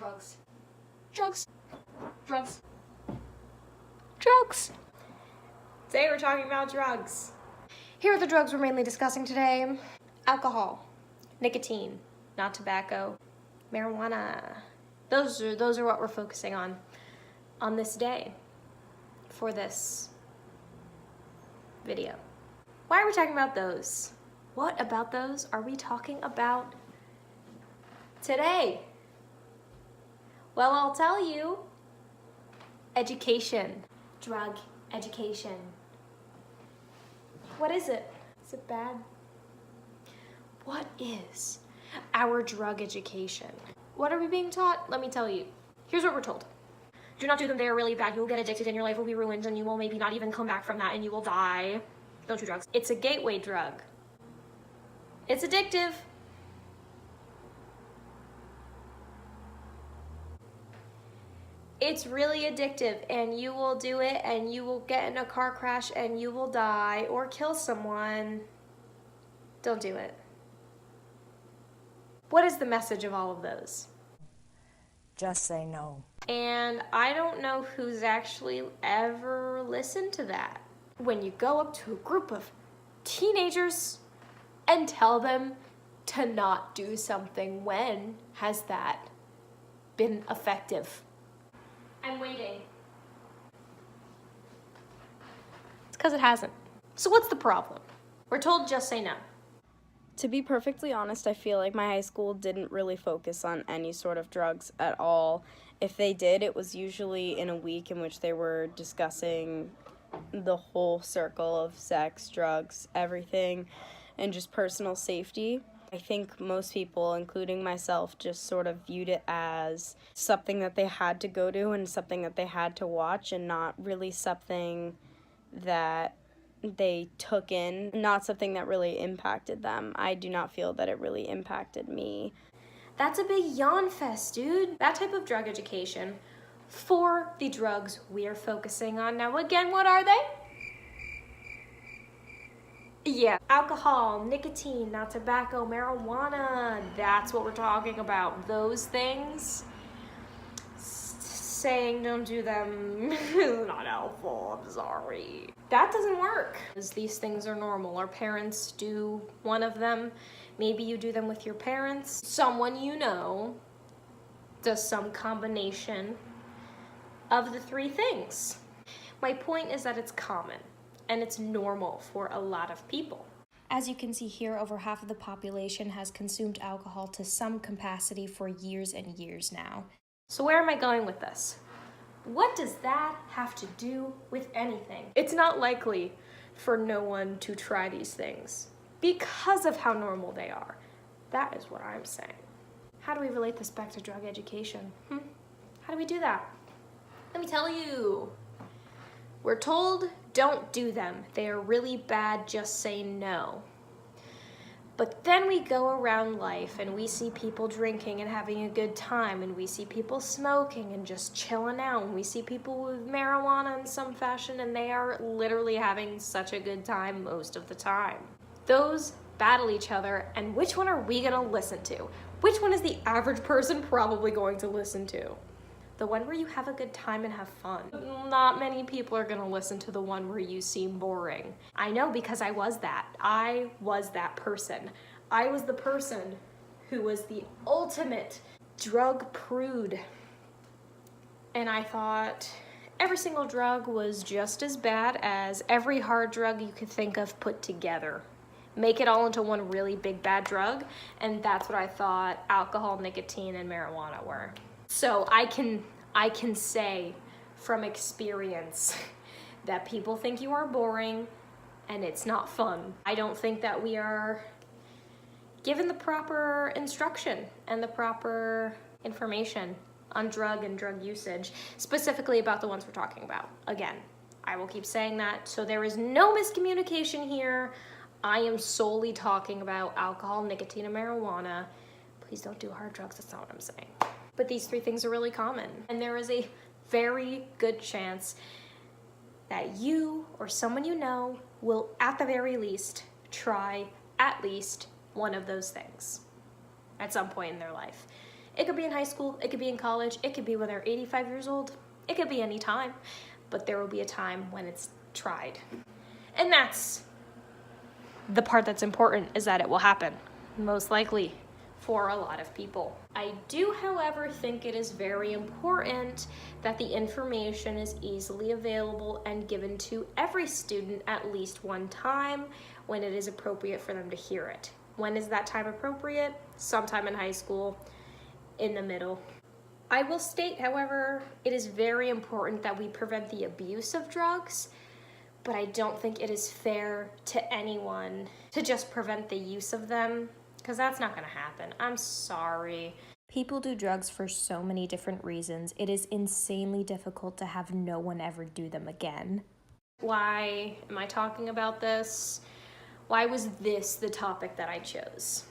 Drugs. Drugs. Drugs. Drugs. Today we're talking about drugs. Here are the drugs we're mainly discussing today. Alcohol, nicotine, not tobacco, marijuana. Those are what we're focusing on this day for this video. Why are we talking about those? What about those are we talking about today? Well, I'll tell you. Education. Drug education. What is it? Is it bad? What is our drug education? What are we being taught? Let me tell you. Here's what we're told. Do not do them, they are really bad. You will get addicted and your life will be ruined and you will maybe not even come back from that and you will die. Don't do drugs. It's a gateway drug. It's addictive. It's really addictive and you will do it and you will get in a car crash and you will die or kill someone. Don't do it. What is the message of all of those? Just say no. And I don't know who's actually ever listened to that. When you go up to a group of teenagers and tell them to not do something, when has that been effective? I'm waiting. It's because it hasn't. So what's the problem? We're told just say no. To be perfectly honest, I feel like my high school didn't really focus on any sort of drugs at all. If they did, it was usually in a week in which they were discussing the whole circle of sex, drugs, everything, and just personal safety. I think most people, including myself, just sort of viewed it as something that they had to go to and something that they had to watch and not really something that they took in, not something that really impacted them. I do not feel that it really impacted me. That's a big yawn fest, dude. That type of drug education for the drugs we are focusing on. Now again, what are they? Yeah, alcohol, nicotine, not tobacco, marijuana. That's what we're talking about. Those things. Saying don't do them is not helpful, I'm sorry. That doesn't work. Because these things are normal. Our parents do one of them. Maybe you do them with your parents. Someone you know does some combination of the three things. My point is that it's common and it's normal for a lot of people. As you can see here, over half of the population has consumed alcohol to some capacity for years and years now. So where am I going with this? What does that have to do with anything? It's not likely for no one to try these things because of how normal they are. That is what I'm saying. How do we relate this back to drug education? How do we do that? Let me tell you. We're told don't do them. They are really bad, just say no. But then we go around life and we see people drinking and having a good time, and we see people smoking and just chilling out, and we see people with marijuana in some fashion and they are literally having such a good time most of the time. Those battle each other, and which one are we gonna listen to? Which one is the average person probably going to listen to? The one where you have a good time and have fun. Not many people are gonna listen to the one where you seem boring. I know, because I was that. I was that person. I was the person who was the ultimate drug prude. And I thought every single drug was just as bad as every hard drug you could think of put together. Make it all into one really big bad drug, and that's what I thought alcohol, nicotine, and marijuana were. So I can say from experience that people think you are boring and it's not fun. I don't think that we are given the proper instruction and the proper information on drug and drug usage, specifically about the ones we're talking about. Again, I will keep saying that, so there is no miscommunication here. I am solely talking about alcohol, nicotine, and marijuana. Please don't do hard drugs, that's not what I'm saying. But these three things are really common, and there is a very good chance that you or someone you know will, at the very least, try at least one of those things at some point in their life. It could be in high school, it could be in college, it could be when they're 85 years old, it could be any time, but there will be a time when it's tried. And that's the part that's important, is that it will happen, most likely, for a lot of people. I do, however, think it is very important that the information is easily available and given to every student at least one time when it is appropriate for them to hear it. When is that time appropriate? Sometime in high school, in the middle. I will state, however, it is very important that we prevent the abuse of drugs, but I don't think it is fair to anyone to just prevent the use of them, because that's not going to happen. I'm sorry. People do drugs for so many different reasons. It is insanely difficult to have no one ever do them again. Why am I talking about this? Why was this the topic that I chose?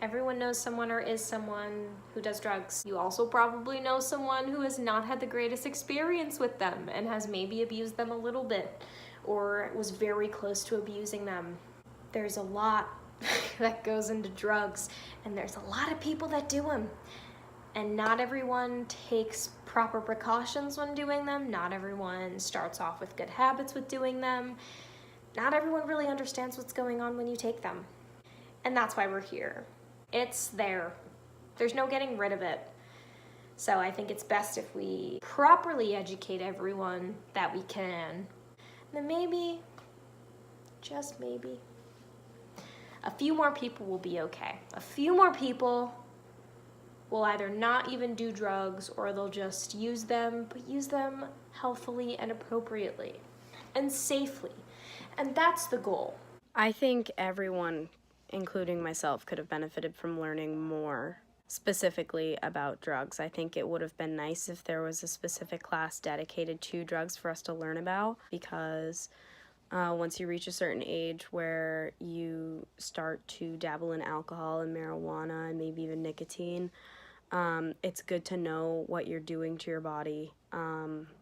Everyone knows someone or is someone who does drugs. You also probably know someone who has not had the greatest experience with them and has maybe abused them a little bit or was very close to abusing them. There's a lot that goes into drugs, and there's a lot of people that do them. And not everyone takes proper precautions when doing them. Not everyone starts off with good habits with doing them. Not everyone really understands what's going on when you take them. And that's why we're here. It's there. There's no getting rid of it. So I think it's best if we properly educate everyone that we can. Then maybe, just maybe, a few more people will be okay. A few more people will either not even do drugs, or they'll just use them, but use them healthily and appropriately and safely. And that's the goal. I think everyone, including myself, could have benefited from learning more specifically about drugs. I think it would have been nice if there was a specific class dedicated to drugs for us to learn about, because once you reach a certain age where you start to dabble in alcohol and marijuana and maybe even nicotine, it's good to know what you're doing to your body,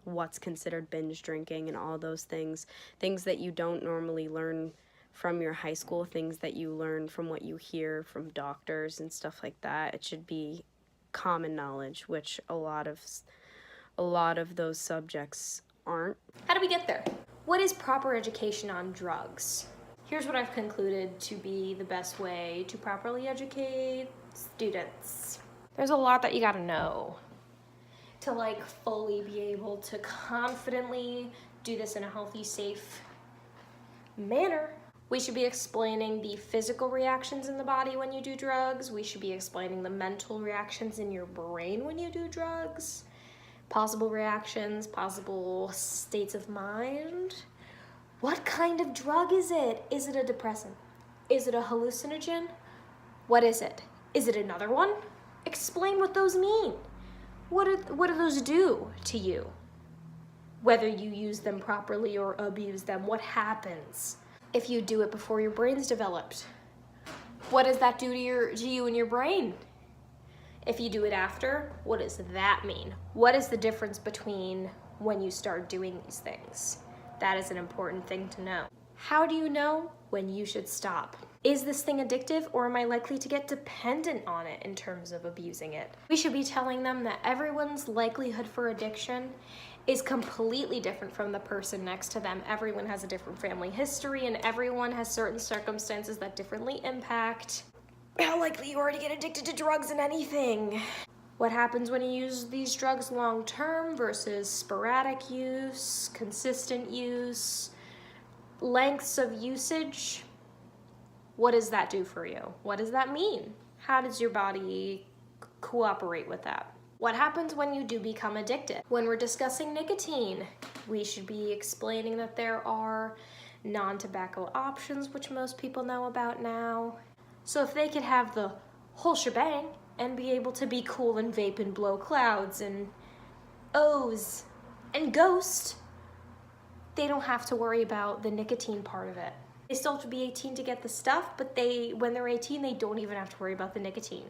what's considered binge drinking and all those things that you don't normally learn from your high school, things that you learn from what you hear from doctors and stuff like that. It should be common knowledge, which a lot of those subjects aren't. How do we get there? What is proper education on drugs? Here's what I've concluded to be the best way to properly educate students. There's a lot that you gotta know to fully be able to confidently do this in a healthy, safe manner. We should be explaining the physical reactions in the body when you do drugs. We should be explaining the mental reactions in your brain when you do drugs. Possible reactions, possible states of mind. What kind of drug is it? Is it a depressant? Is it a hallucinogen? What is it? Is it another one? Explain what those mean. What do those do to you? Whether you use them properly or abuse them, what happens if you do it before your brain's developed? What does that do to you and your brain? If you do it after, what does that mean? What is the difference between when you start doing these things? That is an important thing to know. How do you know when you should stop? Is this thing addictive, or am I likely to get dependent on it in terms of abusing it? We should be telling them that everyone's likelihood for addiction is completely different from the person next to them. Everyone has a different family history, and everyone has certain circumstances that differently impact how likely you are to get addicted to drugs and anything. What happens when you use these drugs long term versus sporadic use, consistent use, lengths of usage? What does that do for you? What does that mean? How does your body cooperate with that? What happens when you do become addicted? When we're discussing nicotine, we should be explaining that there are non-tobacco options, which most people know about now. So if they could have the whole shebang and be able to be cool and vape and blow clouds and O's and ghost, they don't have to worry about the nicotine part of it. They still have to be 18 to get the stuff, but when they're 18, they don't even have to worry about the nicotine.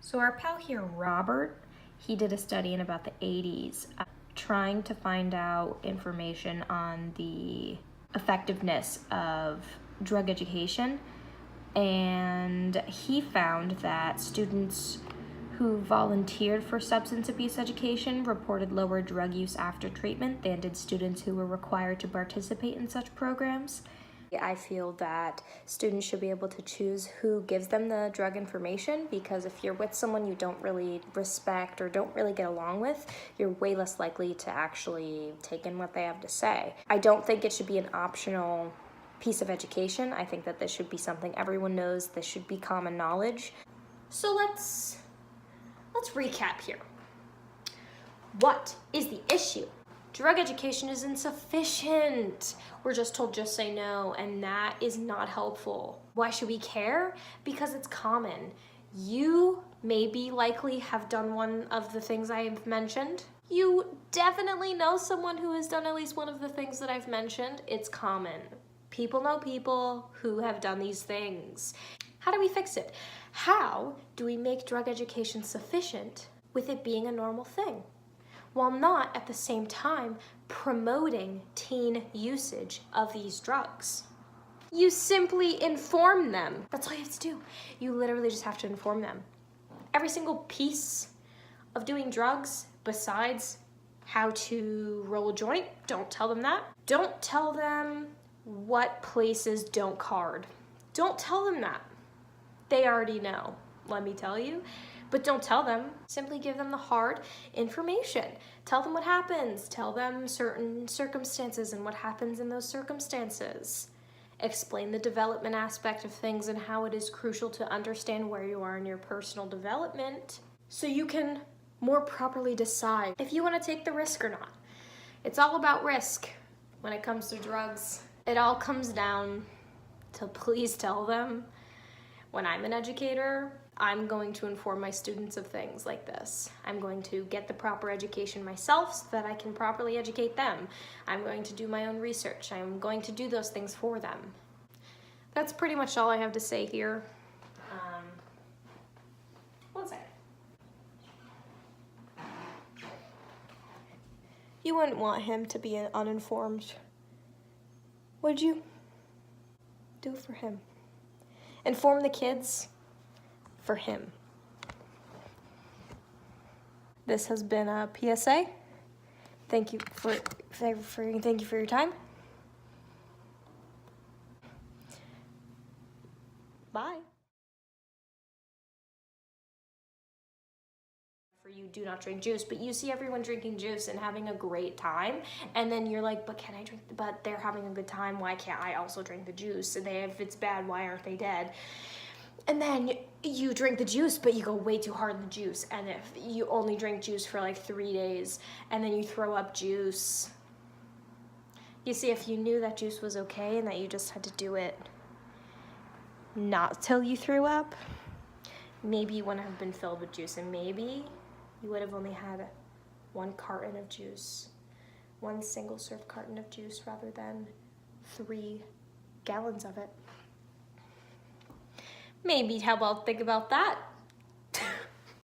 So our pal here, Robert, he did a study in about the 80s, trying to find out information on the effectiveness of drug education and he found that students who volunteered for substance abuse education reported lower drug use after treatment than did students who were required to participate in such programs. I feel that students should be able to choose who gives them the drug information, because if you're with someone you don't really respect or don't really get along with, you're way less likely to actually take in what they have to say. I don't think it should be an optional piece of education. I think that this should be something everyone knows. This should be common knowledge. So let's recap here. What is the issue? Drug education is insufficient. We're just told just say no, and that is not helpful. Why should we care? Because it's common. You maybe likely have done one of the things I've mentioned. You definitely know someone who has done at least one of the things that I've mentioned. It's common. People know people who have done these things. How do we fix it? How do we make drug education sufficient with it being a normal thing, while not at the same time promoting teen usage of these drugs? You simply inform them. That's all you have to do. You literally just have to inform them. Every single piece of doing drugs besides how to roll a joint, don't tell them that. Don't tell them what places don't card. Don't tell them that. They already know, let me tell you. But don't tell them. Simply give them the hard information. Tell them what happens. Tell them certain circumstances and what happens in those circumstances. Explain the development aspect of things and how it is crucial to understand where you are in your personal development so you can more properly decide if you want to take the risk or not. It's all about risk when it comes to drugs. It all comes down to please tell them. When I'm an educator, I'm going to inform my students of things like this. I'm going to get the proper education myself so that I can properly educate them. I'm going to do my own research. I'm going to do those things for them. That's pretty much all I have to say here. One second. You wouldn't want him to be uninformed, would you? Do it for him. Inform the kids for him. This has been a PSA. Thank you for your time. Bye. For you, do not drink juice, but you see everyone drinking juice and having a great time, and then you're like, but can I drink, but they're having a good time, why can't I also drink the juice? And if it's bad, why aren't they dead? And then you drink the juice, but you go way too hard in the juice, and if you only drink juice for like 3 days, and then you throw up juice. You see, if you knew that juice was okay and that you just had to do it not till you threw up, maybe you wouldn't have been filled with juice, and maybe you would have only had 1 carton of juice, 1 single serve carton of juice rather than 3 gallons of it. Maybe how about think about that?